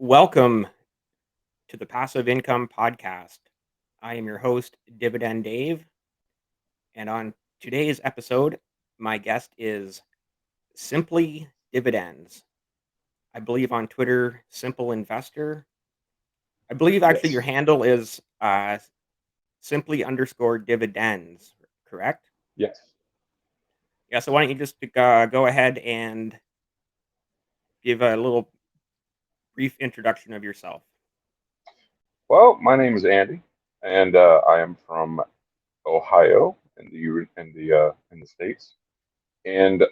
Welcome to the Passive Income Podcast. I am your host, Dividend Dave, and on today's episode, my guest is Simply Dividends. I believe on Twitter, Simple Investor. I believe actually your Yes. handle is simply underscore dividends, correct? Yes. Yeah, so why don't you just go ahead and give a little brief introduction of yourself? Well, my name is Andy, and I am from Ohio in the states. And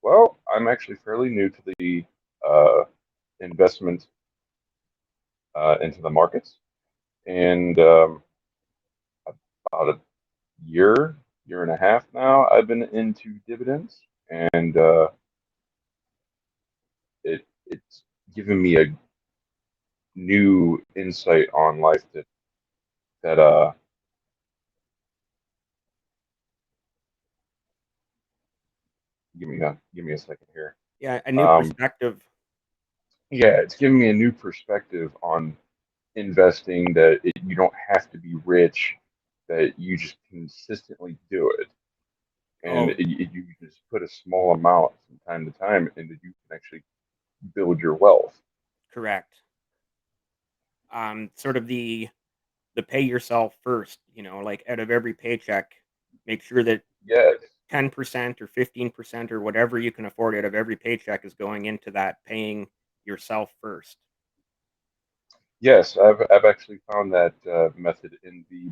well, I'm actually fairly new to the uh, investment into the markets, and about a year and a half now, I've been into dividends, and it's given me a new insight on life that give me a second here. Yeah, a new Um, perspective. yeah, it's given me a new perspective on investing you don't have to be rich, that you just consistently do it. And Oh, you just put a small amount from time to time, and that you can actually build your wealth. correct. Sort of the pay yourself first, like out of every paycheck, make sure that Yes, 10% or 15% or whatever you can afford out of every paycheck is going into that paying yourself first. yes, I've actually found that method in the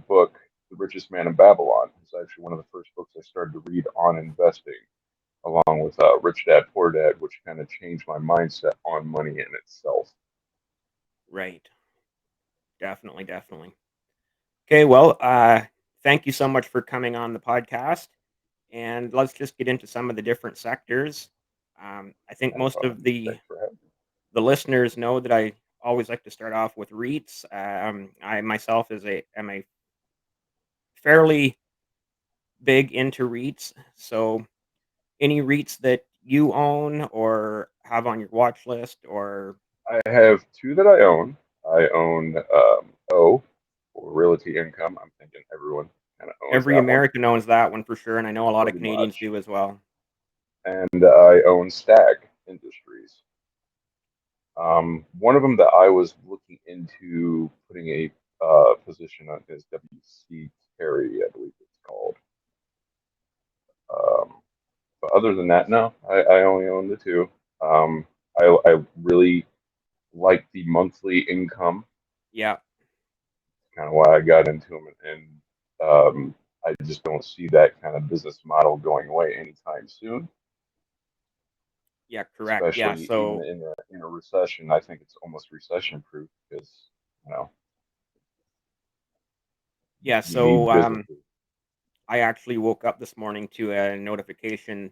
book, The Richest Man in Babylon. It's actually one of the first books I started to read on investing, along with Rich Dad Poor Dad, which kind of changed my mindset on money in itself. Right. Definitely, definitely. Okay, well, thank you so much for coming on the podcast. And let's just get into some of the different sectors. I think most of Thanks for having me. the listeners know that I always like to start off with REITs. I myself am a fairly big into REITs. So any REITs that you own or have on your watch list, or I have two that I own. I own O for Realty Income. I'm thinking everyone kind of owns every that one American owns that one for sure, and I know a lot of pretty Canadians much. do as well. And I own Stag Industries. One of them that I was looking into putting a position on is WC Carry, I believe it's called. Um, but other than that, no, I only own the two. I really like the monthly income, Yeah, kind of why I got into them, and I just don't see that kind of business model going away anytime soon. yeah, correct. Yeah, Especially even so in a recession, I think it's almost recession proof because you know yeah, you need so businesses. I actually woke up this morning to a notification.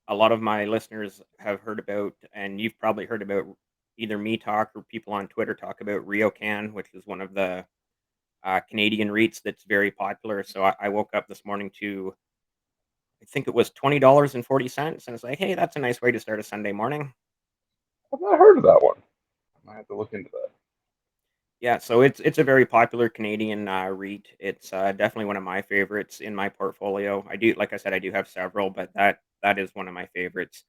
A lot of my listeners have heard about, and you've probably heard about either me talk or people on Twitter talk about Ryokan, which is one of the Canadian REITs that's very popular. So I woke up this morning to, I think it was $20.40, and it's like, hey, that's a nice way to start a Sunday morning. I've not heard of that one. I might have to look into that. Yeah, so it's a very popular Canadian REIT. It's definitely one of my favorites in my portfolio. I do, like I said, I do have several, but that is one of my favorites.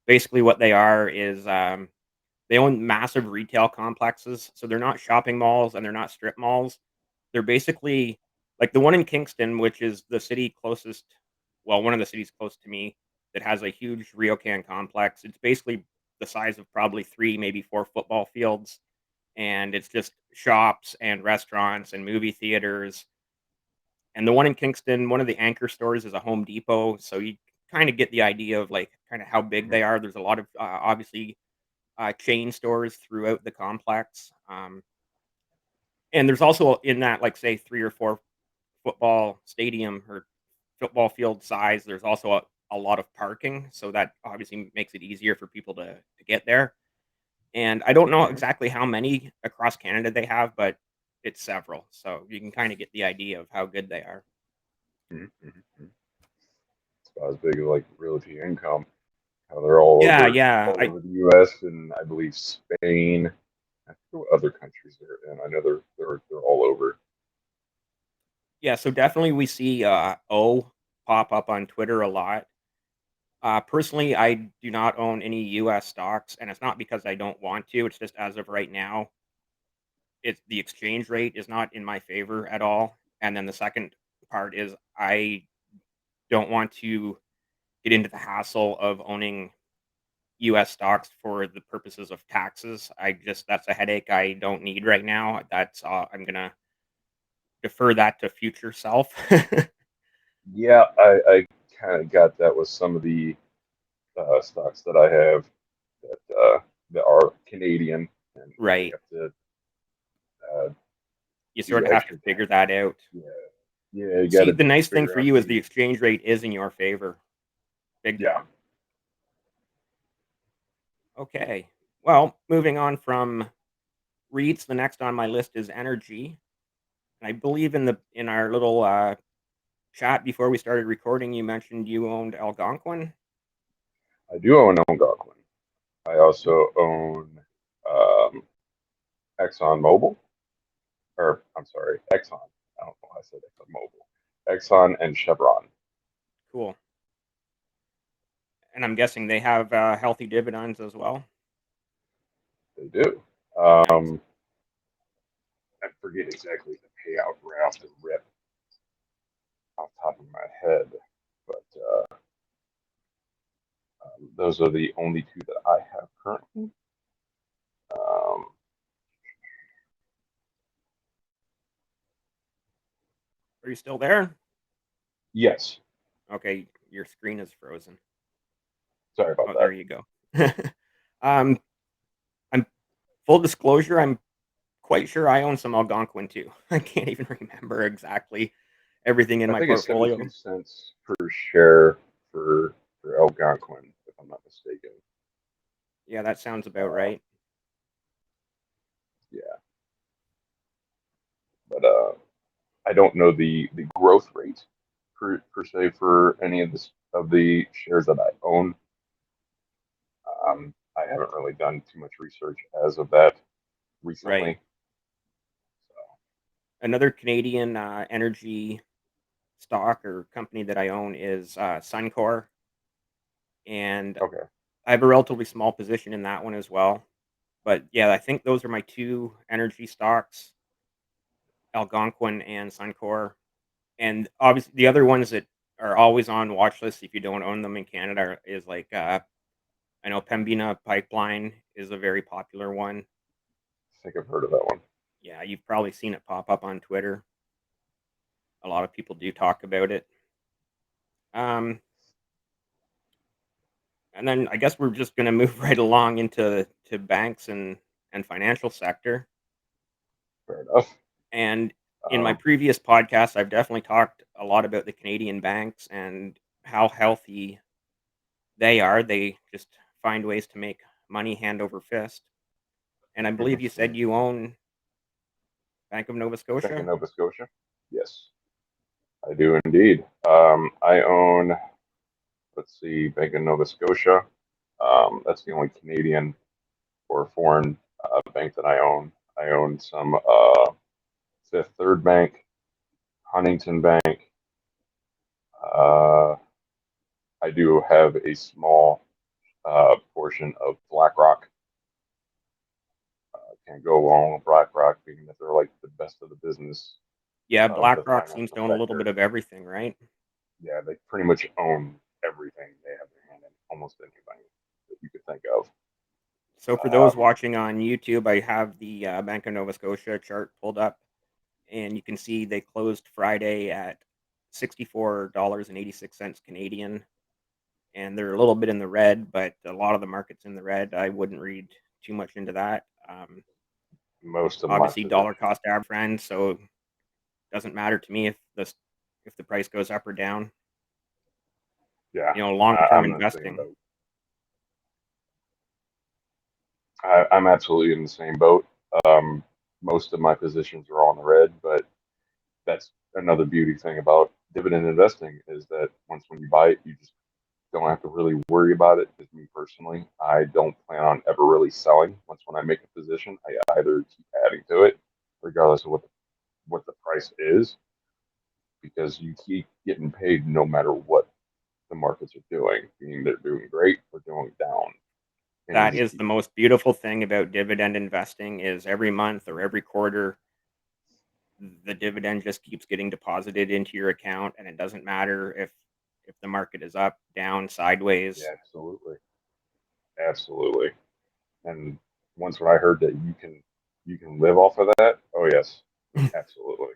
Basically, what they are is they own massive retail complexes, so they're not shopping malls and they're not strip malls. They're basically like the one in Kingston, which is the city closest, well, one of the cities close to me that has a huge Ryokan complex. It's basically the size of probably three, maybe four football fields, and it's just shops and restaurants and movie theaters. And the one in Kingston, one of the anchor stores is a Home Depot, so you kind of get the idea of like kind of how big Mhm. they are. There's a lot of obviously chain stores throughout the complex, and there's also in that like say three or four football stadium or football field size. There's also a lot of parking, so that obviously makes it easier for people to get there. And I don't know Mhm. exactly how many across Canada they have, but it's several. So you can kind of get the idea of how good they are. Mhm. Mhm. Mhm. It's about as big as like Realty Income. how they're all Yeah, over yeah. all over the U.S. and I believe Spain. I forget what other countries they're in. I know they're all over. Yeah, so definitely we see O pop up on Twitter a lot. Personally, I do not own any US stocks, and it's not because I don't want to. It's just as of right now, it's the exchange rate is not in my favor at all. And then the second part is I don't want to get into the hassle of owning US stocks for the purposes of taxes. That's a headache I don't need right now. I'm gonna defer that to future self. Yeah, I kind of got that with some of the stocks that I have that are Canadian, and you Right. have to uh, You do sort of have to extra figure taxes. that out. Yeah, yeah, you got See, to the nice thing figure for out you is the the exchange rate is in your favor, big yeah. time. Okay. Well, moving on from REITs, the next on my list is energy. And I believe in our little chat before we started recording, you mentioned you owned Algonquin. I do own Algonquin. I also own um, Exxon Mobil, or I'm sorry, Exxon. I don't know why I said Exxon Mobil. Exxon and Chevron. Cool. And I'm guessing they have healthy dividends as well. They do. Nice. I forget exactly the payout right off the rip off the top of my head, but those are the only two that I have currently. Um, Are you still there? yes, Okay, your screen is frozen. sorry about Oh, that. there you go. um, I'm full disclosure. I'm quite sure I own some Algonquin too. I can't even remember exactly everything in I my think it's 72 portfolio. cents per share for Algonquin, if I'm not mistaken. Yeah, that sounds about Uh, right. yeah, but I don't know the growth rate per se for any of this of the shares that I own. I haven't really done too much research as of that Right. recently. Another Canadian energy stock or company that I own is Suncor, and So, okay, I have a relatively small position in that one as well. But yeah, I think those are my two energy stocks, Algonquin and Suncor. And obviously, the other ones that are always on watch lists if you don't own them in Canada is like I know Pembina Pipeline is a very popular one. I think I've heard of that one. Yeah, you've probably seen it pop up on Twitter. A lot of people do talk about it. Um, and then I guess we're just going to move right along into banks and financial sector. Fair enough. And in my Um, previous podcast, I've definitely talked a lot about the Canadian banks and how healthy they are. They just find ways to make money hand over fist. And I believe you said you own Bank of Nova Bank of Scotia. Nova Scotia. Yes, I do indeed. I own, let's see, Bank of Nova Scotia. That's the only Canadian or foreign bank that I own. I own some Fifth Third Bank, Huntington Bank. Uh, I do have a small portion of BlackRock. Can't go wrong with BlackRock, being that they're like the best of the business Yeah, of the BlackRock seems financial to own a little bit sector. of everything, right? Yeah, they pretty much own everything. They have their hand in almost anything that you could think of. So for those Um, watching on YouTube, I have the Bank of Nova Scotia chart pulled up, and you can see they closed Friday at $64.86 Canadian, and they're a little bit in the red, but a lot of the market's in the red. I wouldn't read too much into that. Most of my Obviously, dollar positions. cost average, friend, so it doesn't matter to me if the price goes up or down. Yeah, Long term I'm in the same investing. boat. I'm absolutely in the same boat. Um, Most of my positions are all in the red, but that's another beauty thing about dividend investing is that once when you buy it, you just don't have to really worry about it. Because me personally, I don't plan on ever really selling. Once when I make a position, I either keep adding to it, regardless of what the price is, because you keep getting paid no matter what the markets are doing. Meaning they're doing great or doing down, and you That just is keep. the most beautiful thing about dividend investing is every month or every quarter, the dividend just keeps getting deposited into your account, and it doesn't matter if the market is up, down, Yeah, sideways. absolutely, absolutely. And once when I heard that you can live off of that, oh yes, absolutely.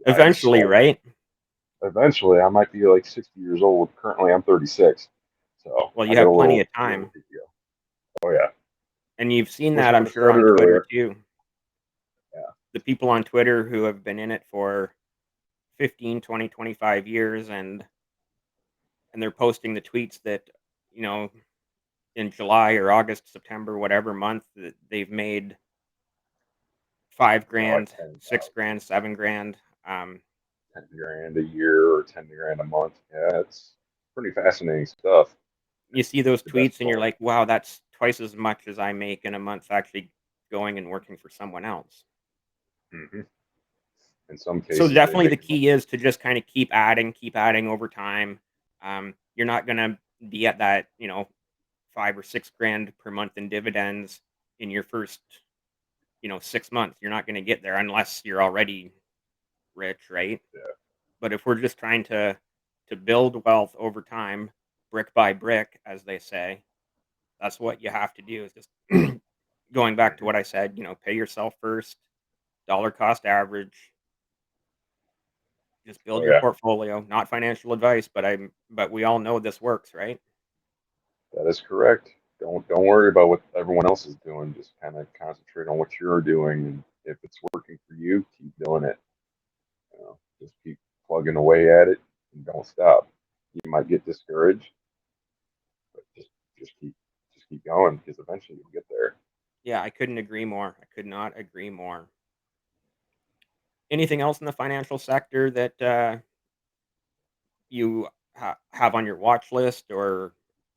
I am Eventually, sold. right? Eventually, I might be like 60 years old. Currently, I'm 36, so Well, I you got have plenty of a little time, bit to go. Oh yeah, and you've seen was that, I'm what I sure, said on Twitter earlier. too. Yeah, The people on Twitter who have been in it for 15, 20, 25 years, and they're posting the tweets that, you know, in July or August, September, whatever month that they've made five yeah, like grand, 10,000, 6 grand, 7 grand. Um, 10 grand a year or 10 grand a month. Yeah, it's pretty fascinating stuff. you see those The best tweets and you're part. like, wow, that's twice as much as I make in a month actually going and working for someone else. Hmm. In some So cases, they definitely make the as much. key is to just kind of keep adding over time. You're not going to be at that, 5 or 6 grand per month in dividends in your first, 6 months. You're not going to get there unless you're already rich, right? Yeah. But if we're just trying to build wealth over time, brick by brick, as they say, that's what you have to do. Is just going back to Hmm. what I said. Pay yourself first, dollar cost average. Just build Oh your yeah, portfolio. Not financial advice, but we all know this works, right? that is correct. Don't worry about what everyone else is doing. Just kind of concentrate on what you're doing, and if it's working for you, keep doing it. Just keep plugging away at it and don't stop. You might get discouraged, but just keep just keep going because eventually you'll get there. Yeah, I couldn't agree more. I could not agree more. Anything else in the financial sector that you have on your watch list or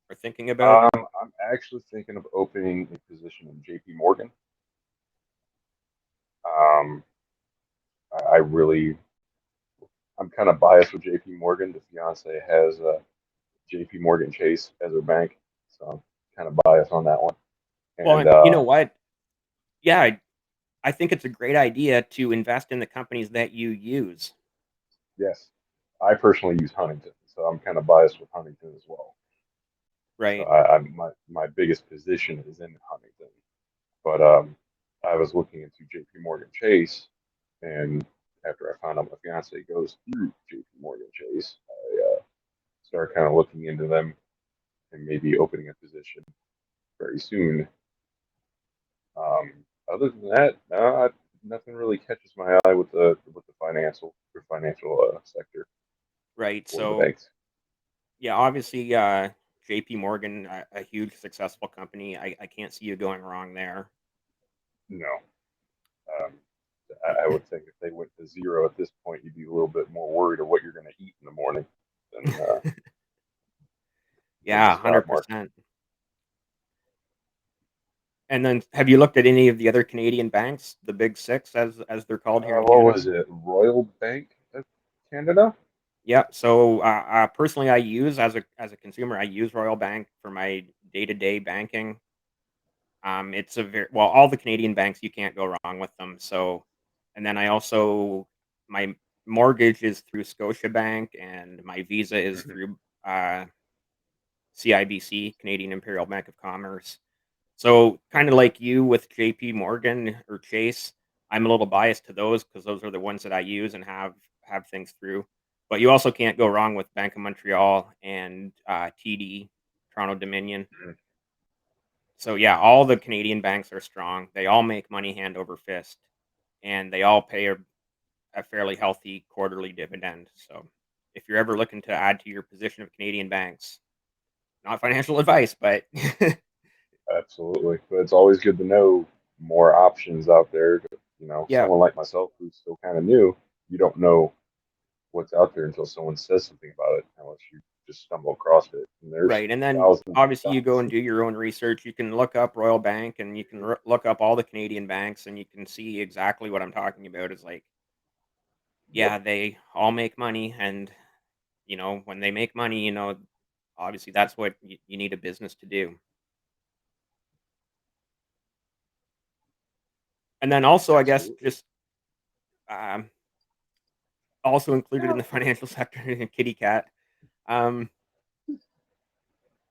are thinking about? I'm actually thinking of opening a position in J.P. Morgan. Um, I really I'm kind of biased with J.P. Morgan. The fiance has J.P. Morgan Chase as her bank, so I'm kind of biased on that one. Well, And and you know what? Yeah, I think it's a great idea to invest in the companies that you use, yes, I personally use Huntington, so I'm kind of biased with Huntington as well. So right? my biggest position is in Huntington, but I was looking into J.P. Morgan Chase, and after I found out my fiance goes through J.P. Morgan Chase, I started kind of looking into them and maybe opening a position very soon. Um, Other than that, no, nothing really catches my eye with the financial sector Right. or the So, banks. yeah, obviously, JP Morgan, a huge successful company. I can't see you going wrong there. No, um, I would think if they went to zero at this point, you'd be a little bit more worried of what you're going to eat in the morning than than the Yeah, stock market. 100%. And then have you looked at any of the other Canadian banks, the big 6 as they're called here in What Canada? was it? Royal Bank of Canada? Yeah, so, personally, I use as a consumer, I use Royal Bank for my day-to-day banking. It's a very well, all the Canadian banks, you can't go wrong with them, so and then I also my mortgage is through Scotiabank, and my Visa is Mhm. through, CIBC, Canadian Imperial Bank of Commerce. So, kinda like you with JP Morgan or Chase, I'm a little biased to those because those are the ones that I use and have things through. But you also can't go wrong with Bank of Montreal and, TD, Toronto Dominion. Mhm. So, yeah, all the Canadian banks are strong. They all make money hand over fist, and they all pay a fairly healthy quarterly dividend. So, if you're ever looking to add to your position of Canadian banks, not financial advice, but Absolutely, but it's always good to know more options out there. yeah, Someone like myself who's still kind of new, you don't know what's out there until someone says something about it, unless you just stumble across it. And there's Right, and then thousands of obviously you go stocks. and do your own research. You can look up Royal Bank and you can look up all the Canadian banks and you can see exactly what I'm talking about. Is like, Yep, yeah, they all make money, and when they make money, obviously that's what you need a business to do. And then also, I guess, absolutely. just um, also included in Yeah. the financial sector, kitty cat. Um,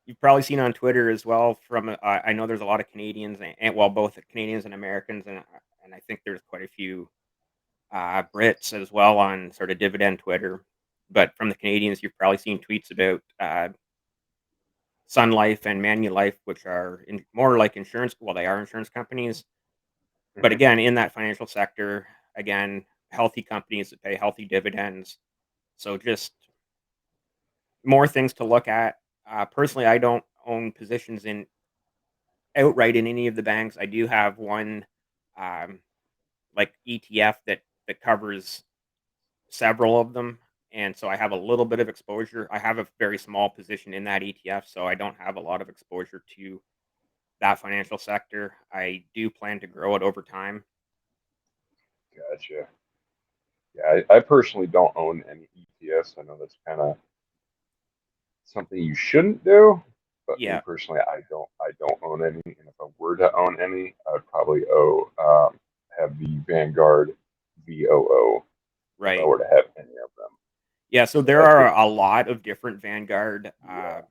you've probably seen on Twitter as well. From I know there's a lot of Canadians and well, both Canadians and Americans, and I think there's quite a few Brits as well on sort of Dividend Twitter. But from the Canadians, you've probably seen tweets about Sun Life and Manulife, which are more like insurance. Well, they are insurance companies, but Hmm. again, in that financial sector, again, healthy companies that pay healthy dividends. So just more things to look at. Personally, I don't own positions in outright in any of the banks. I do have one um, like ETF that covers several of them, and so I have a little bit of exposure. I have a very small position in that ETF, so I don't have a lot of exposure to that financial sector. I do plan to grow it over time. Gotcha. Yeah, I personally don't own any ETFs. I know that's kind of something you shouldn't do, but me Yeah, personally, I don't own any. And if I were to own any, I would probably have the Vanguard VOO if I right. were to have any of them. Yeah, so So there I are think, a lot of different Vanguard yeah.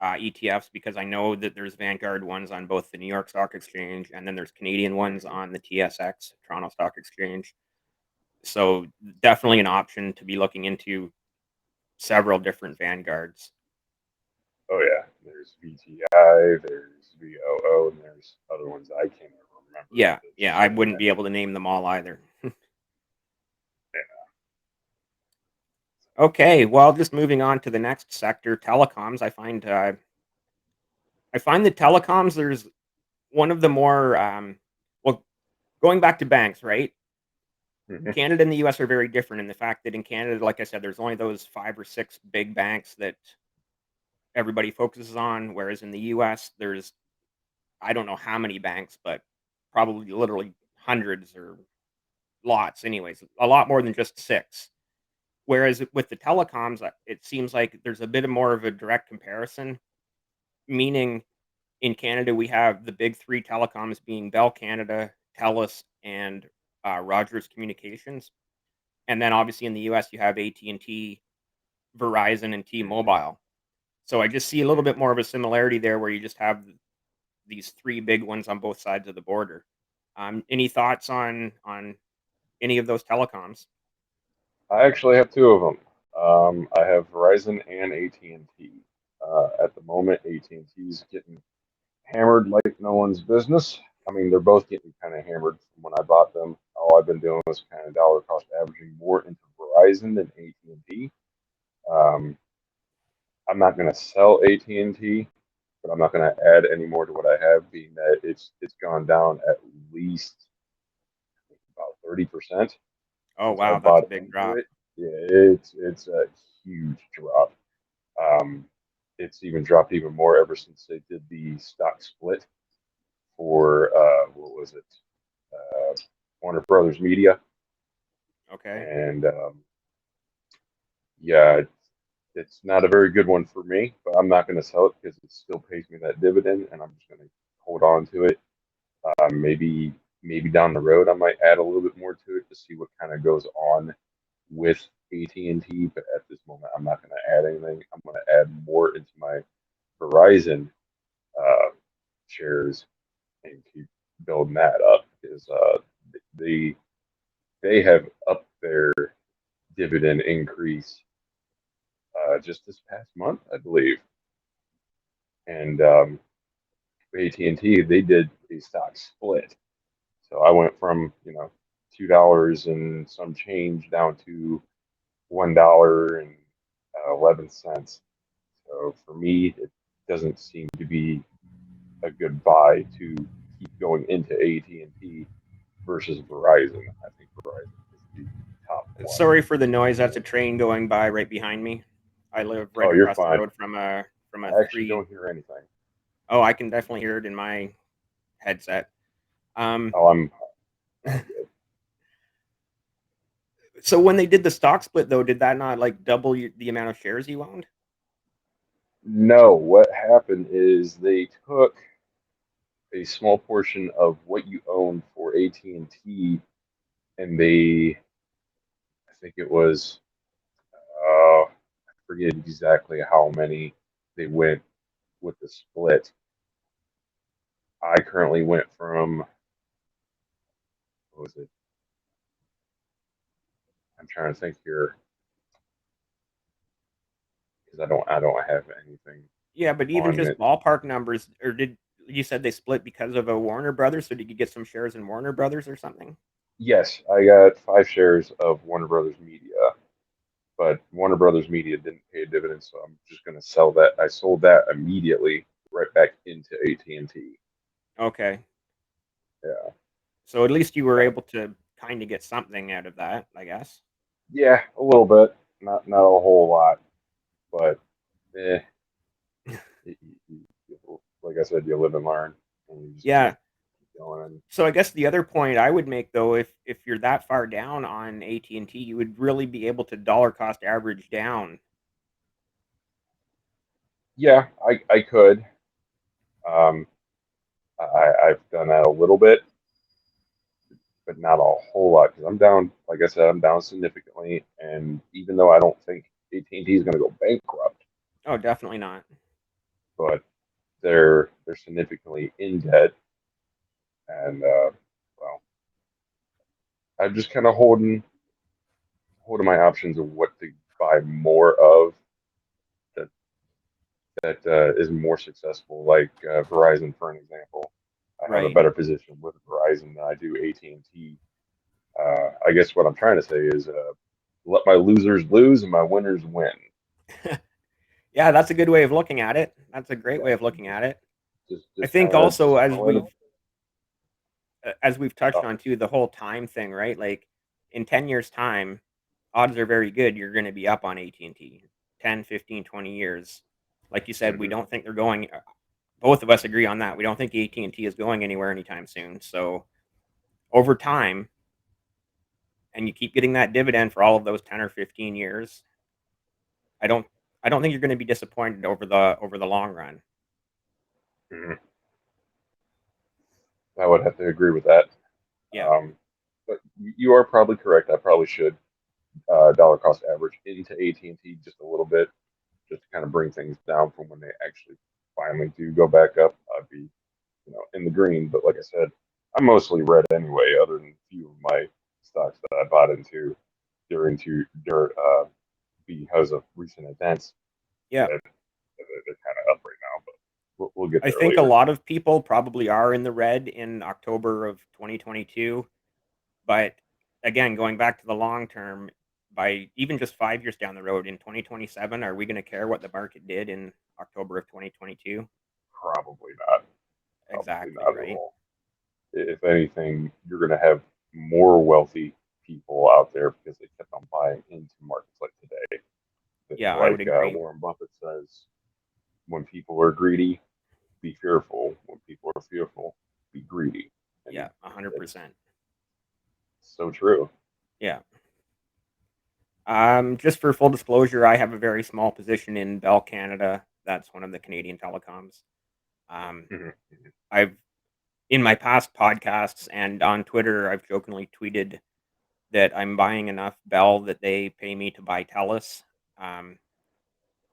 ETFs because I know that there's Vanguard ones on both the New York Stock Exchange and then there's Canadian ones Mhm. on the TSX, Toronto Stock Exchange. So definitely an option to be looking into several different Vanguards. Oh yeah, there's VTI, there's VOO, and there's other ones I can't even remember Yeah, because yeah, there's I so wouldn't be many. able to name them all either. Yeah. Okay, well, just moving on to the next sector, telecoms. I find that telecoms there's one of the more well, going back to banks, right? Mhm. Canada and the US are very different in the fact that in Canada, like I said, there's only those 5 or 6 big banks that everybody focuses on, whereas in the US, there's I don't know how many banks, but probably literally hundreds or lots anyways, a lot more than just 6. Whereas with the telecoms, it seems like there's a bit of more of a direct comparison, meaning in Canada, we have the big 3 telecoms being Bell Canada, TELUS, and, Rogers Communications. And then obviously in the US, you have AT&T, Verizon, and Mhm. T-Mobile. So I just see a little bit more of a similarity there where you just have these 3 big ones on both sides of the border. Any thoughts on any of those telecoms? I actually have two of them. I have Verizon and AT&T. At the moment, AT&T is getting hammered like no one's business. I mean, they're both getting kind of hammered from when I bought them. All I've been doing is kind of dollar cost averaging more into Verizon than AT&T. Um, I'm not going to sell AT&T, but I'm not going to add any more to what I have, being that it's gone down at least about 30% Oh, since I wow, that's a bought big into drop. it. Yeah, it's a huge drop. Um, it's even dropped even more ever since they did the stock split for what was it? Uh, Warner Brothers Media, Okay. and yeah, it's not a very good one for me. But I'm not going to sell it because it still pays me that dividend, and I'm just going to hold on to it. Maybe down the road I might add a little bit more to it to see what kind of goes on with AT&T. But at this moment, I'm not going to add anything. I'm going to add more into my Verizon uh, shares and keep building that up because they they have upped their dividend increase just this past month, I believe. And AT&T, they did a stock split. So I went from, $2 and some change down to $1.11. So for me, it doesn't seem to be a good buy to keep going into AT&T versus Verizon. I think Verizon is the top one. Sorry for the noise. That's a train going by right behind me. I live right Oh, you're across the fine. road from a I actually three. don't hear anything. Oh, I can definitely hear it in my headset. Um, Oh, I'm good. so when they did the stock split, though, did that not like double the amount of shares you owned? No, what happened is they took a small portion of what you owned for AT&T and they, I think it was, I forget exactly how many they went with the split. I currently went from, what was it? I'm trying to think here because I don't have anything Yeah, but even on just it. ballpark numbers, or did you said they split because of a Warner Brothers? So did you get some shares in Warner Brothers or something? Yes, I got 5 shares of Warner Brothers Media, but Warner Brothers Media didn't pay a dividend, so I'm just going to sell that. I sold that immediately right back into AT&T. Okay, Yeah, so at least you were yeah, able to kind of get something out of that, I guess. yeah, a little bit, not a whole lot, but eh, like I said, you live and learn, and you just keep Yeah. going. So I guess the other point I would make though, if you're that far down on AT&T, you would really be able to dollar cost average down. Yeah, I could. Um, I've done that a little bit, but not a whole lot because I'm down. Like I said, I'm down significantly, and even though I don't think AT&T is going to go bankrupt, Oh, definitely not. but they're significantly in debt, and well, I'm just kind of holding my options of what to buy more of that is more successful, like Verizon, for an example. I have a Right. better position with Verizon than I do AT&T. I guess what I'm trying to say is let my losers lose and my winners win. Yeah, that's a good way of looking at it. That's a great Yeah, way of looking just at it. I just think kind of also just throw in. as we've touched Oh, on too, the whole time thing, right? Like in 10 years time, odds are very good you're going to be up on AT&T. 10, 15, 20 years. Like you said, we mhm, don't think they're going both of us agree on that. We don't think AT&T is going anywhere anytime soon. So, over time and you keep getting that dividend for all of those 10 or 15 years, I don't I don't think you're going to be disappointed over the long run. mhm. I would have to agree with that. Yeah. Um, but you are probably correct. I probably should dollar cost average into AT&T just a little bit, just to kind of bring things down from when they actually finally do go back up. I'd be, in the green. But like I said, I'm mostly red anyway, other than a few of my stocks that I bought into because of recent events Yeah. that they're kind of up right now. But we'll get I there think a later. lot of people probably are in the red in October of 2022. But again, going back to the long term, by even just 5 years down the road in 2027, are we gonna care what the market did in October of 2022? Probably not. Probably Exactly, not at right? all. If anything, you're going to have more wealthy people out there because they kept on buying into markets like today. Yeah, I would Like agree. Warren Buffett says, when people are greedy, be fearful. When people are fearful, be greedy. And Yeah, it's 100%. so true. Yeah. Just for full disclosure, I have a very small position in Bell Canada. That's one of the Canadian telecoms. Um, Mhm. I've in my past podcasts and on Twitter, I've jokingly tweeted that I'm buying enough Bell that they pay me to buy Telus. Um,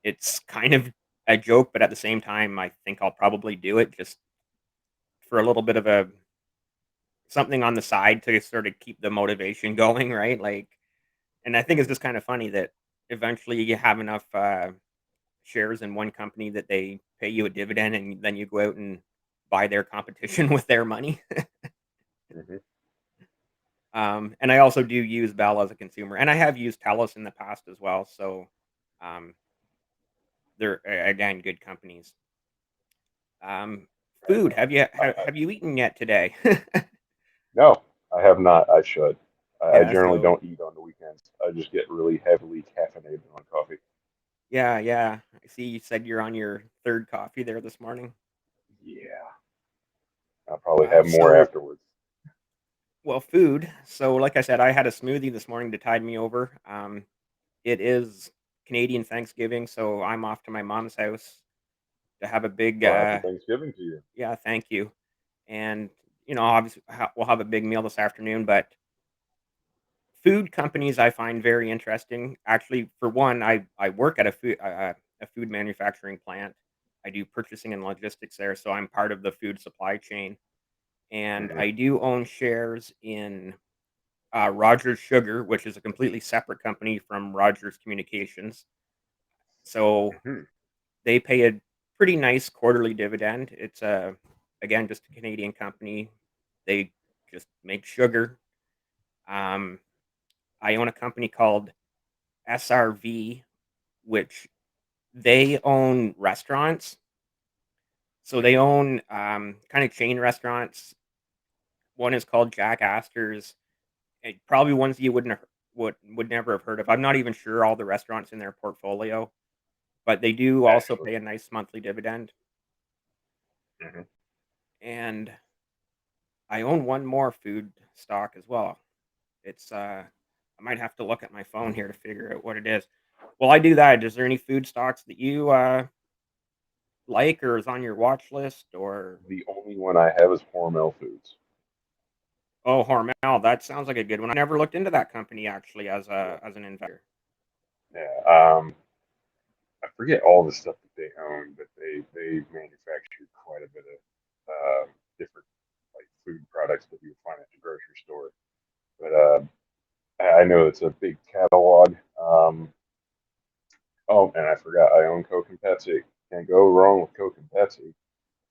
it's kind of a joke, but at the same time, I think I'll probably do it just for a little bit of a something on the side to sort of keep the motivation going, right? Like, and I think it's Mhm. just kind of funny that eventually you have enough shares in one company that they pay you a dividend, and then you go out and buy their competition with their money. Mhm. And I also do use Bell as a consumer, and I have used Telus in the past as well. So, um, they're again good companies. Um, Right food. on. Have you eaten yet today? No, I have not. I should. I Yeah. generally So don't eat on the weekends. I just get really heavily caffeinated on coffee. Yeah, yeah. I see you said you're on your 3rd coffee there this morning. Yeah, I'll probably Wow. have more So, afterwards. well, food. So, like I said, I had a smoothie this morning to tide me over. It is Canadian Thanksgiving, so I'm off to my mom's house to have a big, Well, happy Thanksgiving to you. yeah, thank you. And, obviously, we'll have a big meal this afternoon, but food companies I find very interesting. Actually, for one, I work at a food manufacturing plant. I do purchasing and logistics there, so I'm part of the food supply chain, and Hmm. I do own shares in Rogers Sugar, which is a completely separate company from Rogers Communications. So Hmm. they pay a pretty nice quarterly dividend. It's again just a Canadian company. They just make sugar. Um, I own a company called SRV, which they own restaurants. So they Hmm. own kind of chain restaurants. One is called Jack Astor's. Probably ones you wouldn't have, would never have heard of. I'm not even sure all the restaurants in their portfolio, but they do also Actually, pay a nice monthly dividend. hmm, And I own one more food stock as well. It's I might have to look at my phone here to figure out what it is. Well, I do that. Is there any food stocks that you like or is on your watch list or the only one I have is Hormel Foods. oh, Hormel, that sounds like a good one. I never looked into that company actually Yeah, as an investor. yeah. I forget all the stuff that they own, but they manufacture quite a bit of different like food products that you find at the grocery store. But I know it's a big catalog. Oh, and I forgot I own Coke and Pepsi. Can't go wrong with Coke and Pepsi.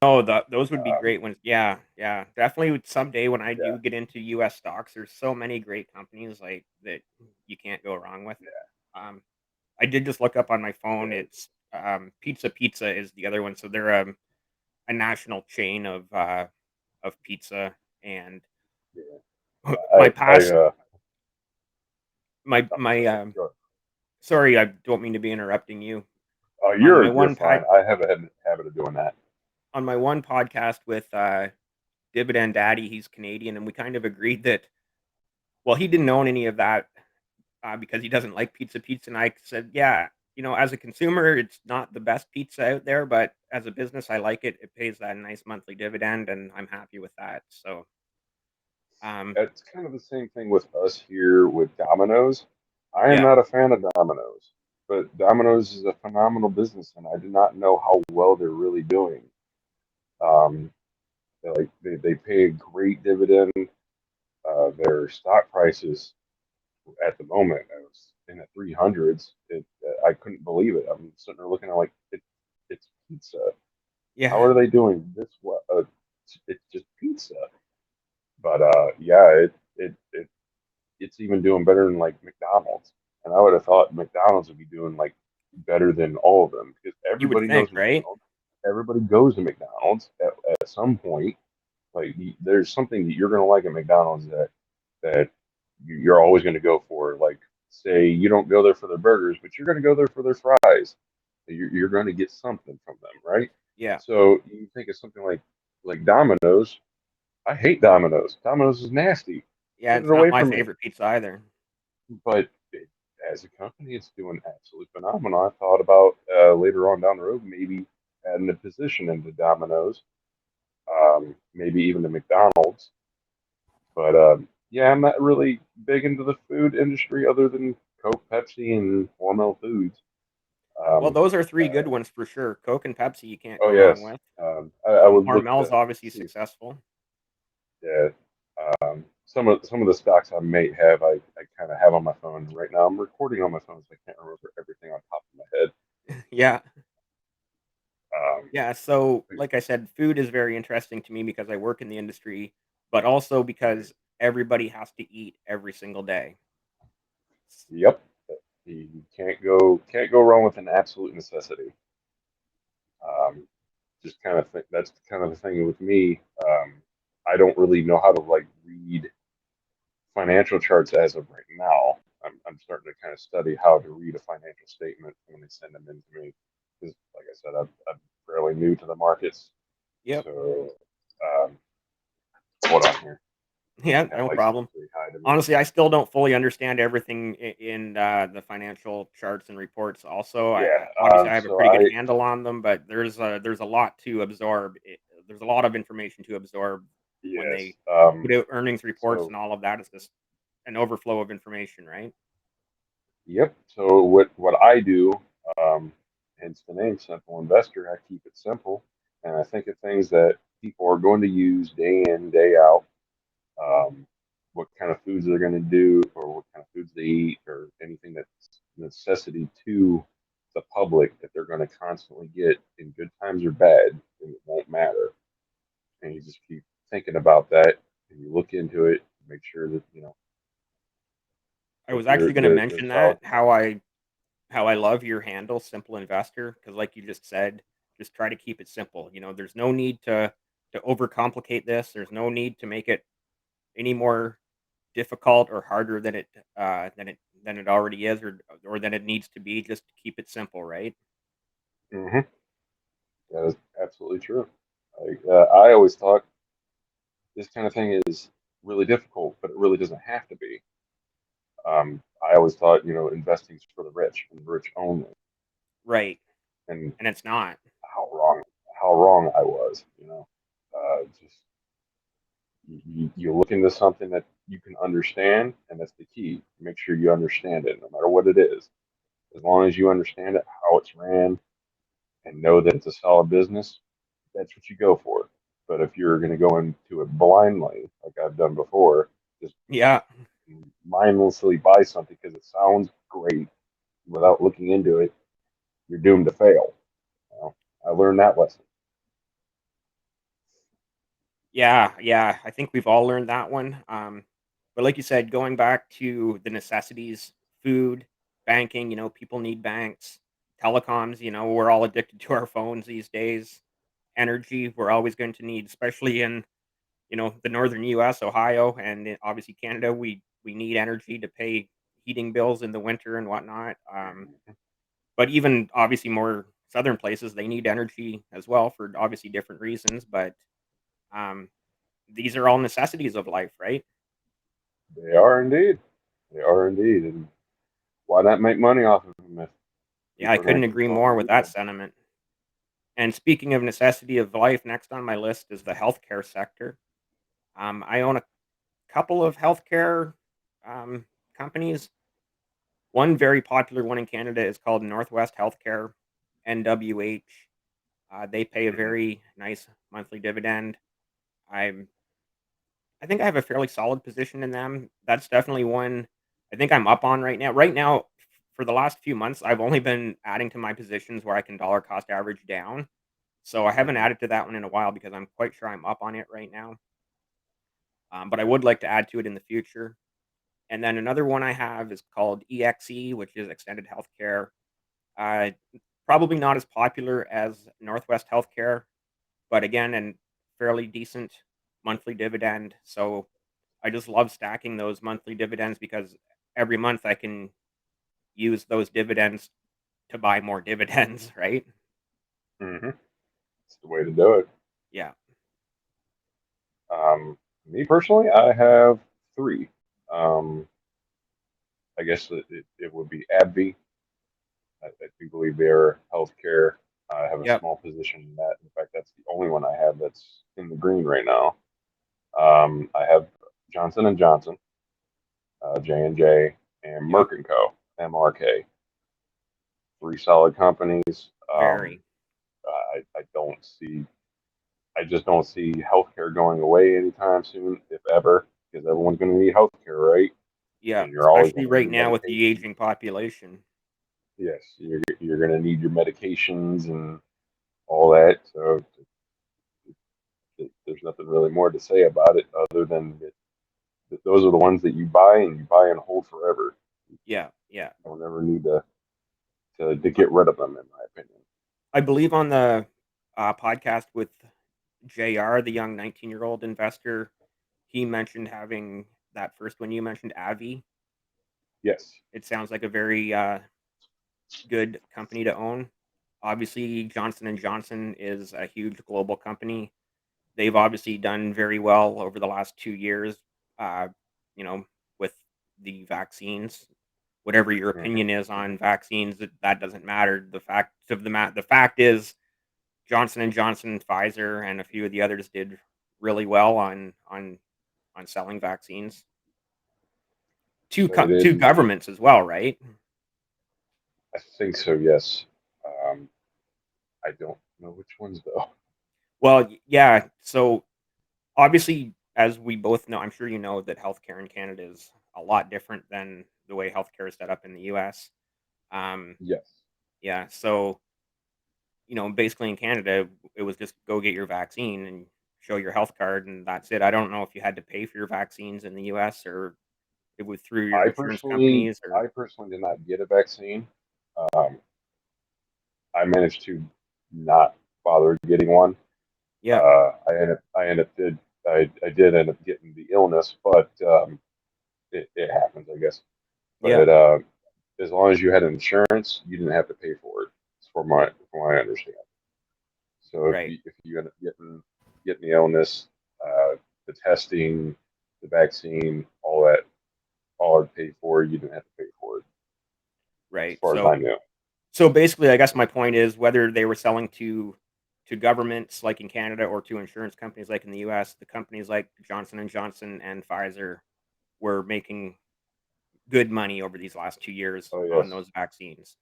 Oh, those would be Um, great ones. Yeah, yeah. Definitely someday when I yeah, do get into US stocks, there's so many great companies like that you can't go wrong with. yeah, Um I did just look up on my phone. yeah, It's Pizza is the other one. So they're a national chain of pizza and yeah. my I past I was my gonna say, go ahead. sorry, I don't mean to be interrupting you. Oh, On my you're one fine. pod I have a habit of doing that. on my one podcast with Dividend Daddy, he's Canadian, and we kind of agreed that well, he didn't own any of that because he doesn't like pizza. And I said, yeah, as a consumer, it's not the best pizza out there, but as a business, I like it. It pays that nice monthly dividend, and I'm happy with that. So, um, It's kind of the same thing with us here with Domino's. I am yeah, not a fan of Domino's, but Domino's is a phenomenal business, and I do not know how well they're really doing. Um, they pay a great dividend. Their stock prices at the moment, I was in the 300s. I couldn't believe it. I'm sitting there looking at like it's pizza. How yeah, are they doing this well? It's just pizza. But yeah, it's even doing better than like McDonald's. And I would have thought McDonald's would be doing like better than all of them because you would everybody think, knows right? McDonald's. Everybody goes to McDonald's at some point. Like there's something that you're gonna like at McDonald's that you're always gonna go for. Like say you don't go there for their burgers, but you're gonna go there for their fries. You're gonna get something from them, right? Yeah, So you think of something like Domino's. I hate Domino's. Domino's is nasty. yeah, Get it it's not away my from me. favorite pizza either. But as a company, it's doing absolutely phenomenal. I thought about later on down the road maybe adding a position into Domino's, maybe even to McDonald's. But yeah, I'm not really big into the food industry other than Coke, Pepsi, and Hormel Foods. Well, Um, those are three good uh, ones for sure. Coke and Pepsi, you can't oh go wrong yes, with. I would look Hormel's to obviously see. successful. Yeah, some of the stocks I may have, I kind of have on my phone right now. I'm recording on my phone, so I can't remember everything on top of my head. Yeah, Um, yeah. So, like I said, food is very interesting to me because I work in the industry, but also because everybody has to eat every single day. yep, you can't go wrong with an absolute necessity. Um, just kind of think that's kind of the thing with me. I don't really know how to like read financial charts as of right now. I'm I'm starting to kind of study how to read a financial statement when they send them in to me. Because, like I said, I'm fairly new to the markets. Yep. So, um, hold on here. Yeah, Cat no likes to problem. say hi to me. Honestly, I still don't fully understand everything in the financial charts and reports. Also, Yeah. obviously I have a So pretty good I handle on them, but there's a lot to absorb. There's a lot of information to absorb when yes. they put out earnings reports So and all of that. It's just an overflow of information, right? yep. So what I do, um, hence the name, simple investor. I keep it simple, and I think of things that people are going to use day in, day out. What kind of foods they're going to do, or what kind of foods they eat, or anything that's necessity to the public that they're going to constantly get in good times or bad, and it won't matter. And you just keep thinking about that, and you look into it, make sure that I that was actually going to they're mention solid. that how I love your handle, simple investor, because like you just said, just try to keep it simple. There's no need to overcomplicate this. There's no need to make it any more difficult or harder than it already is, or than it needs to be. Just to keep it simple, right? Hmm. That is absolutely true. I always thought this kind of thing is really difficult, but it really doesn't have to be. I always thought, investing's for the rich and the rich only, Right, and and it's not. how wrong, how wrong I was. Just you look into something that you can understand, and that's the key. Make sure you understand it, no matter what it is. As long as you understand it, how it's ran, and know that it's a solid business, that's what you go for. But if you're going to go into it blindly, like I've done before, just Yeah, mindlessly buy something because it sounds great without looking into it, you're doomed to fail. Well, I learned that lesson. yeah, yeah. I think we've all learned that one. But like you said, going back to the necessities, food, banking. People need banks, telecoms. We're all addicted to our phones these days. Energy, we're always going to need, especially in the northern U.S., Ohio, and obviously Canada. We need energy to pay heating bills in the winter and whatnot. But even obviously more southern places, they need energy as well for obviously different reasons. But um, these are all necessities of life, right? They are indeed. They are indeed. And why not make money off of them if Yeah, I people are going couldn't to keep agree on more with that using sentiment. And speaking of necessity of life, next on my list is the healthcare sector. I own a couple of healthcare um, companies. One very popular one in Canada is called Northwest Healthcare, NWH. They pay a them? very nice monthly dividend. I'm I think I have a fairly solid position in them. That's definitely one I think I'm up on right now. Right now, for the last few months, I've only been adding to my positions where I can dollar cost average down. So I haven't Hmm. added to that one in a while because I'm quite sure I'm up on it right now. But I would like to add to it in the future. And then another one I have is called EXE, which is Extended Healthcare. Uh, Probably not as popular as Northwest Healthcare, but again, and fairly decent monthly dividend. So I just love stacking those monthly dividends because every month I can use those dividends to buy more dividends, right? Hmm. It's the way to do it. Yeah. Me personally, I have three. Um, I guess it would be AbbVie. I do believe they're healthcare. I have a Yep. small position in that. In fact, that's the only one I have that's in the green right now. I have Johnson and Johnson, J&J, and Yep. Merck and Co. MRK. Three solid companies. Very. I don't see. I just don't see healthcare going away anytime soon, if ever, because everyone's going to need healthcare, right? Yeah. And you're always Especially going to need right your now with the medication. aging population. Yes, you're going to need your medications and all that. So there's nothing really more to say about it other than that those are the ones that you buy and you buy and hold forever. Yeah. Yeah. Don't ever need to get rid of them, in my opinion. I believe on the podcast with JR, the young 19-year-old investor, he mentioned having that first one you mentioned, Avi. Yes. It sounds like a very good company to own. Obviously, Johnson and Johnson is a huge global company. They've obviously done very well over the last 2 years. Uh, you know, with the vaccines. Whatever your Hmm. opinion is on vaccines, that doesn't matter. The fact is Johnson and Johnson, Pfizer, and a few of the others did really well on selling vaccines They did, to and governments as well, right? I think so. Yes. Um, I don't know which ones though. Well, yeah. So obviously, as we both know, I'm sure you know that healthcare in Canada is a lot different than the way healthcare is set up in the U.S. Um, Yes. yeah. So basically in Canada, it was just go get your vaccine and show your health card, and that's it. I don't know if you had to pay for your vaccines in the U.S. or it was through your insurance companies or I personally did not get a vaccine. Um, I managed to not bother getting one. yeah, I ended up did I did end up getting the illness, but it happens, I guess. yeah, But as long as you had insurance, you didn't have to pay for it. From my understanding. So right, if you end up getting the illness, the testing, the vaccine, all are paid for. You didn't have to pay for it, as right. far as I knew. So basically, I guess my point is whether they were selling to governments like in Canada or to insurance companies like in the US, the companies like Johnson and Johnson and Pfizer were making good money over these last 2 years Oh on yes, those vaccines.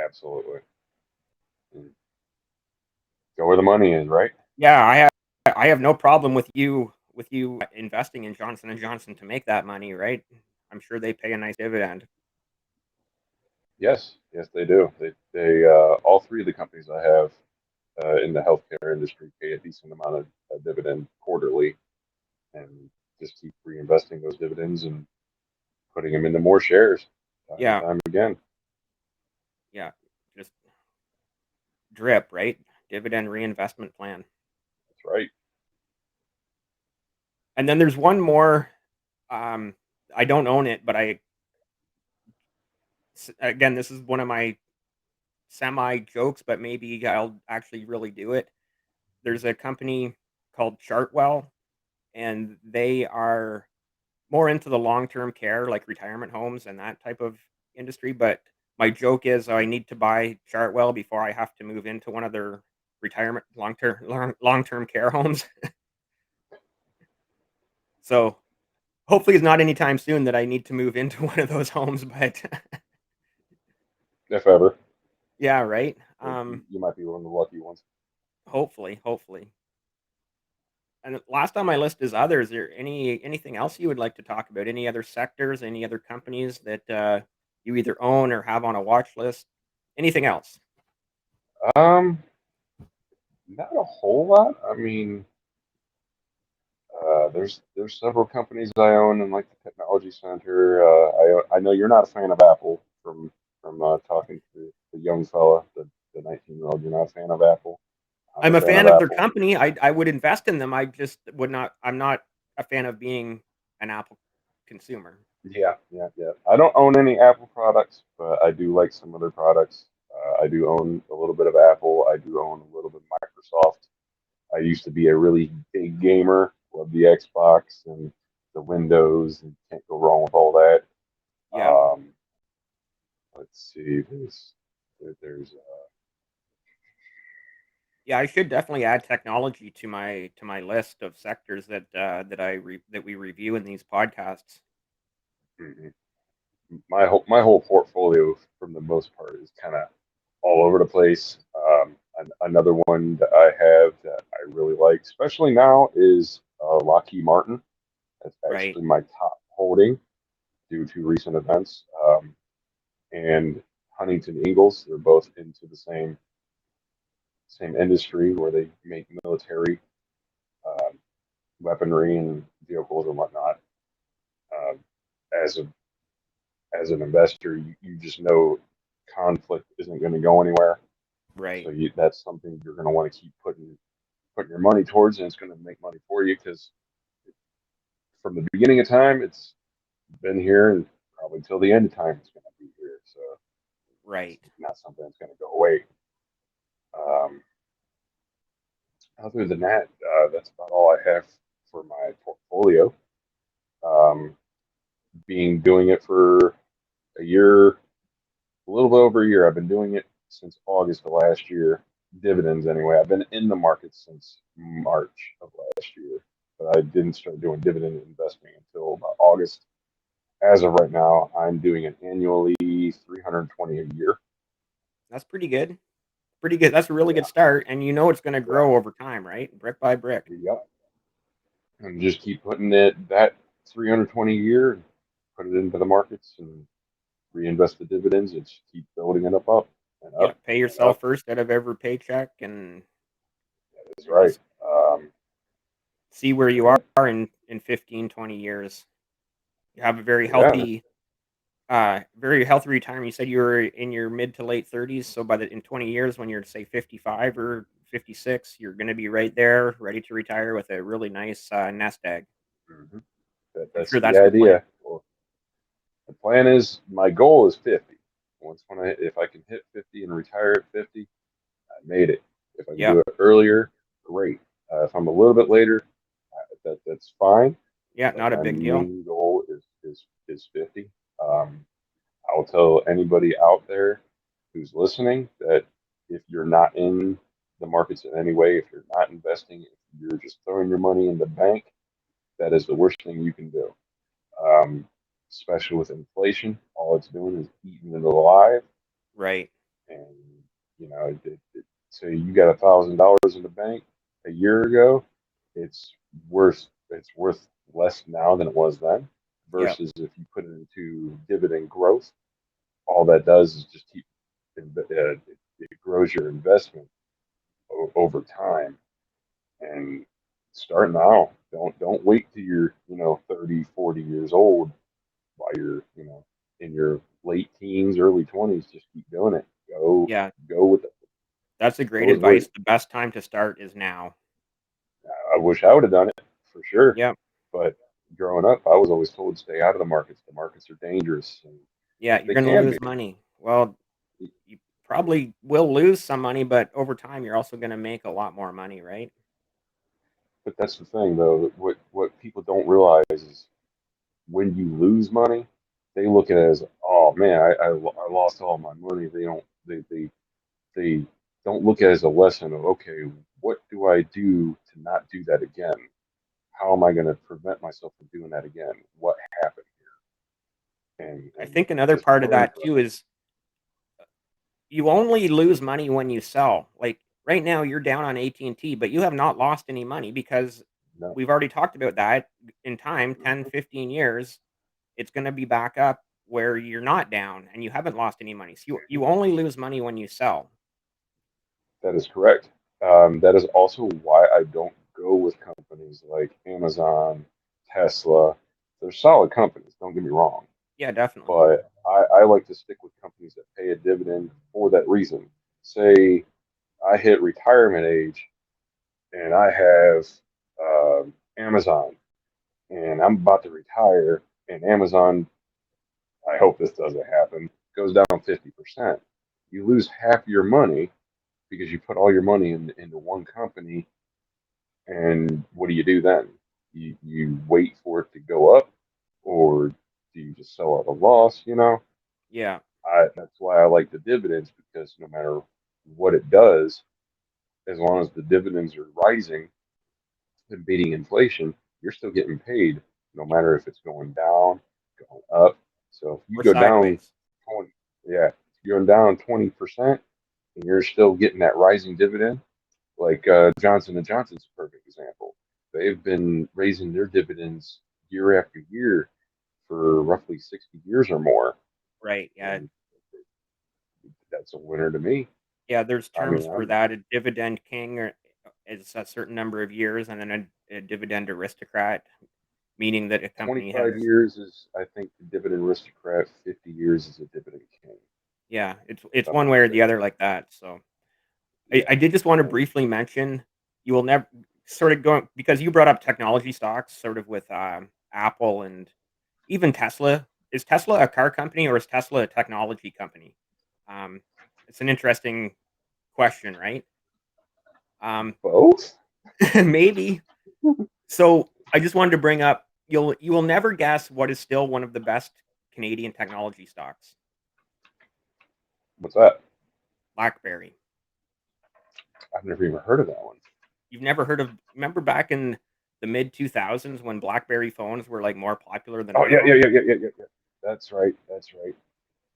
absolutely. Go where the money is, right? Yeah, I have no problem with you investing in Johnson and Johnson to make that money, right? I'm sure they pay a nice dividend. Yes, yes, they do. They all three of the companies I have in the healthcare industry pay a decent amount of dividend quarterly, and just keep reinvesting those dividends and putting them into more shares time and Yeah, time again. yeah, just drip, right? Dividend reinvestment plan. That's right. And then there's one more. Um, I don't own it, but again, this is one of my semi jokes, but maybe I'll actually really do it. There's a company called Chartwell, and they are more into the long-term care, like retirement homes and that type of industry, but my joke is I need to buy Chartwell before I have to move into one of their retirement long-term care homes. So, hopefully it's not anytime soon that I need to move into one of those homes, but If ever, yeah, right? you might be one of the lucky ones. Hopefully. And last on my list is others. Is there anything else you would like to talk about? Any other sectors, any other companies that, you either own or have on a watch list? Anything else? Um, Not a whole lot. I mean, there's several companies I own in like the technology center. I know you're not a fan of Apple from talking to the young fella, the 19-year-old. You're not a fan of Apple. I'm a I'm a fan of fan of their Apple. company. I would invest in them. I just would not I'm not a fan of being an Apple consumer. Yeah, yeah, yeah. I don't own any Apple products, but I do like some other products. I do own a little bit of Apple. I do own a little bit of Microsoft. I used to be a really big gamer, love the Xbox and the Windows, and can't go wrong with all that. Yeah. Um, let's see, there's Yeah, I should definitely add technology to my list of sectors that we review in these podcasts. mm, my whole portfolio for the most part is kind of all over the place. Another one that I have that I really like, especially now, is Lockheed Martin. That's Right. actually my top holding due to recent events. And Huntington Ingalls, they're both into the same industry where they make military um, weaponry and vehicles and whatnot. Um, as a as an investor, you just know conflict isn't going to go anywhere. Right. So that's something you're going to want to keep putting your money towards, and it's going to make money for you because from the beginning of time, it's been here and probably till the end of time it's going to be here. So it's Right. not something that's going to go away. Um, Other than that, that's about all I have for my portfolio. Um, Being doing it for a year, a little bit over a year. I've been doing it since August of last year. Dividends, anyway. I've been in the market since March of last year, but I didn't start doing dividend investing until about August. As of right now, I'm doing it annually, 320 a year. That's pretty good. Pretty good. That's a really good Yeah, start, and you know it's gonna yeah, grow over time, right? Brick by brick. yep. And just keep putting it that 320 a year, put it into the markets, and reinvest the dividends, and just keep building it up and Yeah, up pay and yourself up. first out of every paycheck, and That's you'll right. just see where you Yeah, are in 15, 20 years. You have a yeah. very healthy retirement. You said you were in your mid to late 30s, so by the in 20 years, when you're say 55 or 56, you're going to be right there, ready to retire with a really nice nest egg. hmm I'm that's sure the that's the plan. idea. Well, the plan is my goal is 50. Once when I if I can hit 50 and retire at 50, I made it. If I can do Yep. it earlier, great. If I'm a little bit later, that's fine. Yeah, But not a my big deal. main goal is 50. Um, I'll tell anybody out there who's listening that if you're not in the markets in any way, if you're not investing, if you're just throwing your money in the bank, that is the worst thing you can do. Um, Especially with inflation, all it's doing is eating it alive. Right. And so you got $1,000 in the bank a year ago, it's it's worth less now than it was then. Yep. Versus if you put it into dividend growth, all that does is just keep it grows your investment over time. And start now. Don't wait till you're 30, 40 years old while you're in your late teens, early 20s. Just keep doing it. Yeah, Go with it. that's a great Go with what advice. The best time to start is now. I wish I would have done it for sure. Yep. But growing up, I was always told stay out of the markets. The markets are dangerous, and Yeah, you're they going to can be. lose money. Well, you probably will lose some money, but over time, you're also going to make a lot more money, right? But that's the thing, though. What people don't realize is when you lose money, they look at it as, oh man, I lost all my money. They don't look at it as a lesson of, okay, what do I do to not do that again? How am I going to prevent myself from doing that again? What happened? I And think another just part of learn that from too is you only lose money when you sell. Like right now, you're down on AT&T, but you have not lost any money because no. we've already talked about that in time, 10, Mhm. 15 years, it's going to be back up where you're not down and you haven't lost any money. So you only lose money when you sell. That is correct. That is also why I don't go with companies like Amazon, Tesla. They're solid companies, don't get me wrong. Yeah, definitely. But I like to stick with companies that pay a dividend for that reason. Say I hit retirement age and I have Amazon and I'm about to retire, and Amazon, I hope this doesn't happen, goes down 50%. You lose half your money because you put all your money into one company. And what do you do then? You wait for it to go up, or do you just sell at a loss? Yeah. That's why I like the dividends, because no matter what it does, as long as the dividends are rising and beating inflation, you're still getting paid, no matter if it's going down, going up. So if you Or go down sideways. 20, yeah, if you're going down 20% and you're still getting that rising dividend, like Johnson and Johnson's a perfect example. They've been raising their dividends year after year for roughly 60 years or more, Right. Yeah. and that's a winner to me. Yeah, there's I terms mean, for I'm that. A dividend king is a certain number of years, and then a dividend aristocrat, meaning that a company 25 has. years is, I think, the dividend aristocrat. 50 years is a dividend king, Yeah, it's if I'm one not way or the mistaken. other like that. So I Yeah, did just want to and briefly mention you will never sort of going because you brought up technology stocks, sort of with Apple and even Tesla. is Tesla a car company or is Tesla a technology company? Um, it's an interesting question, right? Um, Both? maybe. So I just wanted to bring up you will never guess what is still one of the best Canadian technology stocks. What's that? BlackBerry. I've never even heard of that one. You've never heard of remember back in the mid 2000s when BlackBerry phones were like more popular than Oh yeah, yeah, iPhones? yeah, yeah, yeah, yeah, yeah. That's right. That's right.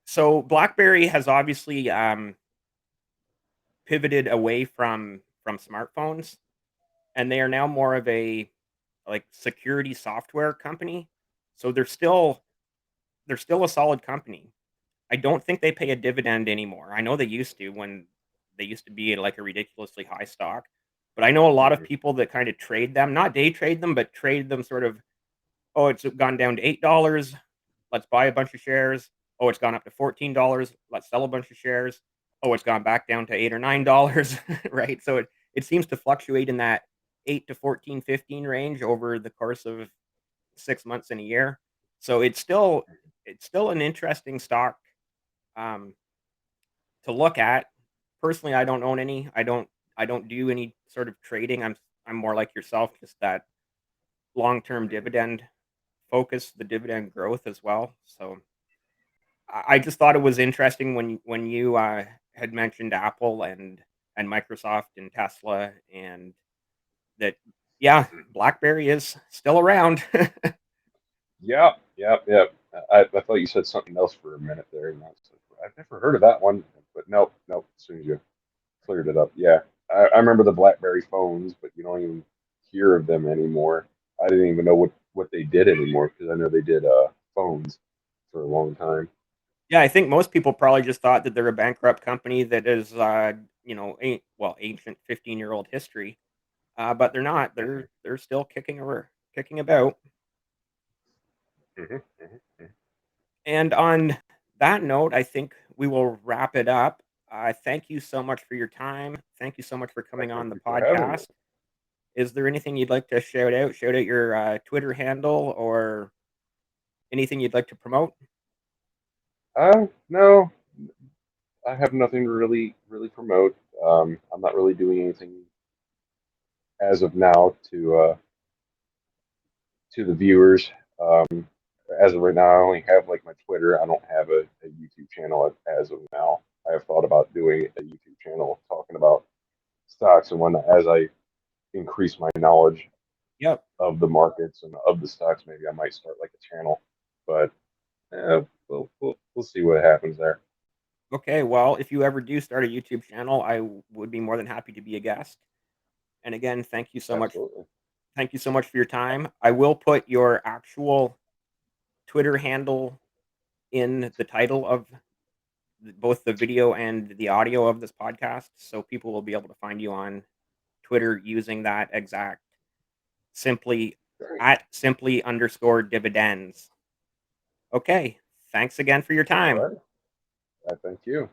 So BlackBerry has obviously pivoted away from smartphones, and they are now more of a like security software company. So they're still a solid company. I don't think they pay a dividend anymore. I know they used to when they used to be at like a ridiculously high stock. But I know a lot of Hmm. people that kind of trade them, not day trade them, but trade them sort of, oh, it's gone down to $8. Let's buy a bunch of shares. Oh, it's gone up to $14. Let's sell a bunch of shares. Oh, it's gone back down to $8 or $9, right? So it seems to fluctuate in that 8 to 14, 15 range over the course of 6 months in a year. So it's still an interesting stock um, to look at. Personally, I don't own any. I don't do any sort of trading. I'm more like yourself, just that long term dividend focus, the dividend growth as well. So I just thought it was interesting when you had mentioned Apple and Microsoft and Tesla and that yeah, BlackBerry is still around. Yeah, yeah, yeah. I thought you said something else for a minute there, and I was like, I've never heard of that one. But nope, nope. As soon as you cleared it up, yeah, I remember the BlackBerry phones, but you don't even hear of them anymore. I didn't even know what they did anymore because I know they did phones for a long time. Yeah, I think most people probably just thought that they're a bankrupt company that is, ancient 15-year-old history, but they're not. They're still kicking about. Hmm. Hmm. And on that note, I think we will wrap it up. Thank you so much for your time. Thank you so much for I coming on thank the you for having me. podcast. Is there anything you'd like to shout out? Shout out your Twitter handle or anything you'd like to promote? No, I have nothing to really promote. I'm not really doing anything as of now to the viewers. As of right now, I only have like my Twitter. I don't have a YouTube channel as of now. I have thought about doing a YouTube channel talking about stocks and whatnot as I increase my knowledge Yep. of the markets and of the stocks. Maybe I might start like a channel, but we'll see what happens there. Okay. Well, if you ever do start a YouTube channel, would be more than happy to be a guest. And again, thank you so much. Absolutely. Thank you so much for your time. I will put your actual Twitter handle in the title of both the video and the audio of this podcast, so people will be able to find you on Twitter using that exact simply Great. at simply underscore dividends. Okay. Thanks again for your All time. right. I thank you.